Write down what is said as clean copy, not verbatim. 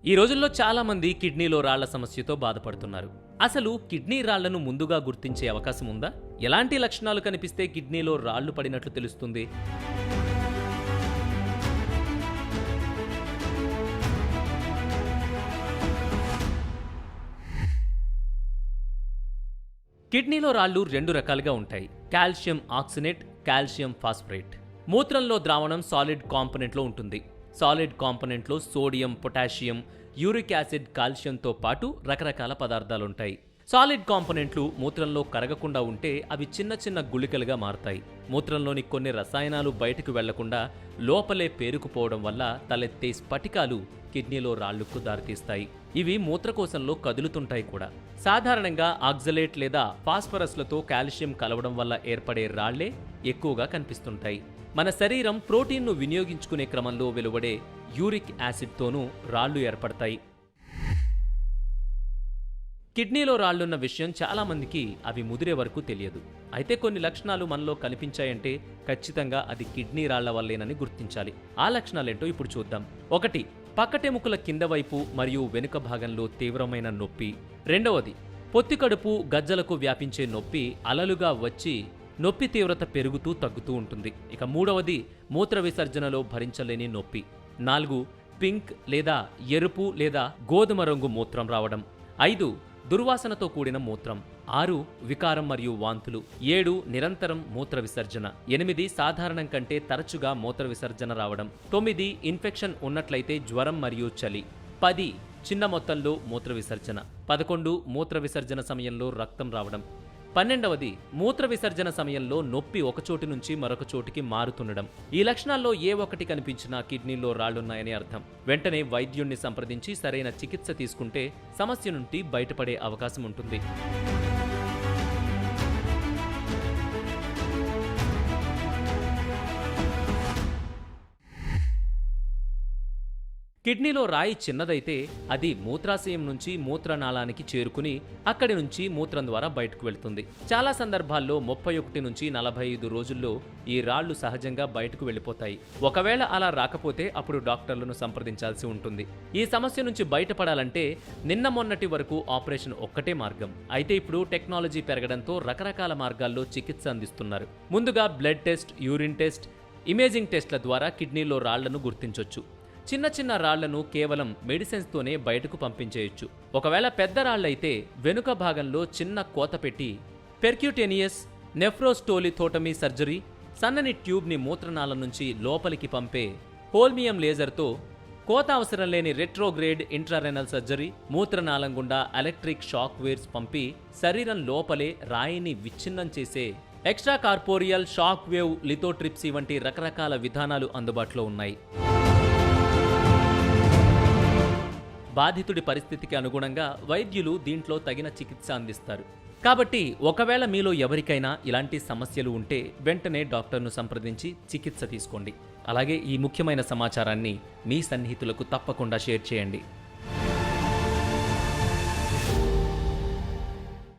ఈ రోజుల్లో చాలా మంది కిడ్నీలో రాళ్ల సమస్యతో బాధపడుతున్నారు. అసలు కిడ్నీ రాళ్లను ముందుగా గుర్తించే అవకాశం ఉందా? ఎలాంటి లక్షణాలు కనిపిస్తే కిడ్నీలో రాళ్లు పడినట్లు తెలుస్తుంది? కిడ్నీలో రాళ్లు రెండు రకాలుగా ఉంటాయి: కాల్షియం ఆక్సినేట్, కాల్షియం ఫాస్ఫరేట్. మూత్రంలో ద్రావణం సాలిడ్ కాంపోనెంట్లో ఉంటుంది. సాలిడ్ కాంపోనెంట్లో సోడియం, పొటాషియం, యూరిక్ యాసిడ్, కాల్షియంతో పాటు రకరకాల పదార్థాలుంటాయి. సాలిడ్ కాంపోనెంట్లు మూత్రంలో కరగకుండా ఉంటే అవి చిన్న చిన్న గుళికలుగా మారతాయి. మూత్రంలోని కొన్ని రసాయనాలు బయటకు వెళ్లకుండా లోపలే పేరుకుపోవడం వల్ల తలెత్తే స్ఫటికాలు కిడ్నీలో రాళ్లకు దారితీస్తాయి. ఇవి మూత్రకోశంలో కదులుతుంటాయి కూడా. సాధారణంగా ఆక్సలేట్ లేదా ఫాస్ఫరస్లతో కాల్షియం కలవడం వల్ల ఏర్పడే రాళ్లే ఎక్కువగా కనిపిస్తుంటాయి. మన శరీరం ప్రోటీన్ను వినియోగించుకునే క్రమంలో వెలువడే యూరిక్ యాసిడ్తోనూ రాళ్లు ఏర్పడతాయి. కిడ్నీలో రాళ్లున్న విషయం చాలామందికి అవి ముదిరే వరకు తెలియదు. అయితే కొన్ని లక్షణాలు మనలో కనిపించాయంటే ఖచ్చితంగా అది కిడ్నీ రాళ్ల వల్లేనని గుర్తించాలి. ఆ లక్షణాలేంటో ఇప్పుడు చూద్దాం. 1. పక్కటెముకల కింద వైపు మరియు వెనుక భాగంలో తీవ్రమైన నొప్పి. 2. పొత్తికడుపు గజ్జలకు వ్యాపించే నొప్పి అలలుగా వచ్చి నొప్పి తీవ్రత పెరుగుతూ తగ్గుతూ ఉంటుంది. ఇక 3. మూత్ర విసర్జనలో భరించలేని నొప్పి. 4. పింక్ లేదా ఎరుపు లేదా గోధుమ రంగు మూత్రం రావడం. 5. దుర్వాసనతో కూడిన మూత్రం. 6. వికారం మరియు వాంతులు. 7. నిరంతరం మూత్ర విసర్జన. 8. సాధారణం కంటే తరచుగా మూత్ర విసర్జన రావడం. 9. ఇన్ఫెక్షన్ ఉన్నట్లయితే జ్వరం మరియు చలి. 10. చిన్న మొత్తంలో మూత్ర విసర్జన. 11. మూత్ర విసర్జన సమయంలో రక్తం రావడం. 12. మూత్ర విసర్జన సమయంలో నొప్పి ఒక చోటు నుంచి మరొక చోటికి మారుతుండడం. ఈ లక్షణాల్లో ఏ ఒక్కటి కనిపించినా కిడ్నీలో రాళ్లున్నాయని అర్థం. వెంటనే వైద్యుణ్ణి సంప్రదించి సరైన చికిత్స తీసుకుంటే సమస్య నుండి బయటపడే అవకాశం ఉంటుంది. కిడ్నీలో రాయి చిన్నదైతే అది మూత్రాశయం నుంచి మూత్రనాళానికి చేరుకుని అక్కడి నుంచి మూత్రం ద్వారా బయటకు వెళ్తుంది. చాలా సందర్భాల్లో 31 నుంచి 45 రోజుల్లో ఈ రాళ్లు సహజంగా బయటకు వెళ్ళిపోతాయి. ఒకవేళ అలా రాకపోతే అప్పుడు డాక్టర్లను సంప్రదించాల్సి ఉంటుంది. ఈ సమస్య నుంచి బయటపడాలంటే నిన్న మొన్నటి వరకు ఆపరేషన్ ఒక్కటే మార్గం. అయితే ఇప్పుడు టెక్నాలజీ పెరగడంతో రకరకాల మార్గాల్లో చికిత్స అందిస్తున్నారు. ముందుగా blood test, urine test, imaging టెస్ట్ల ద్వారా కిడ్నీలో రాళ్లను గుర్తించొచ్చు. చిన్న చిన్న రాళ్లను కేవలం మెడిసిన్స్తోనే బయటకు పంపించేయొచ్చు. ఒకవేళ పెద్ద రాళ్లైతే వెనుక భాగంలో చిన్న కోత పెట్టి పెర్క్యూటేనియస్ నెఫ్రోస్టోలిథోటమీ సర్జరీ, సన్నని ట్యూబ్ని మూత్రనాళం నుంచి లోపలికి పంపే హోల్మియం లేజర్తో, కోత అవసరం లేని రెట్రోగ్రేడ్ ఇంట్రారెనల్ సర్జరీ, మూత్రనాళం గుండా ఎలక్ట్రిక్ షాక్ వేవ్స్ పంపి శరీరం లోపలే రాయిని విచ్ఛిన్నం చేసే extra corporeal shock wave lithotripsy వంటి రకరకాల విధానాలు అందుబాటులో ఉన్నాయి. బాధితుడి పరిస్థితికి అనుగుణంగా వైద్యులు దీంట్లో తగిన చికిత్స అందిస్తారు. కాబట్టి ఒకవేళ మీలో ఎవరికైనా ఇలాంటి సమస్యలు ఉంటే వెంటనే డాక్టర్ను సంప్రదించి చికిత్స తీసుకోండి. అలాగే ఈ ముఖ్యమైన సమాచారాన్ని మీ సన్నిహితులకు తప్పకుండా షేర్ చేయండి.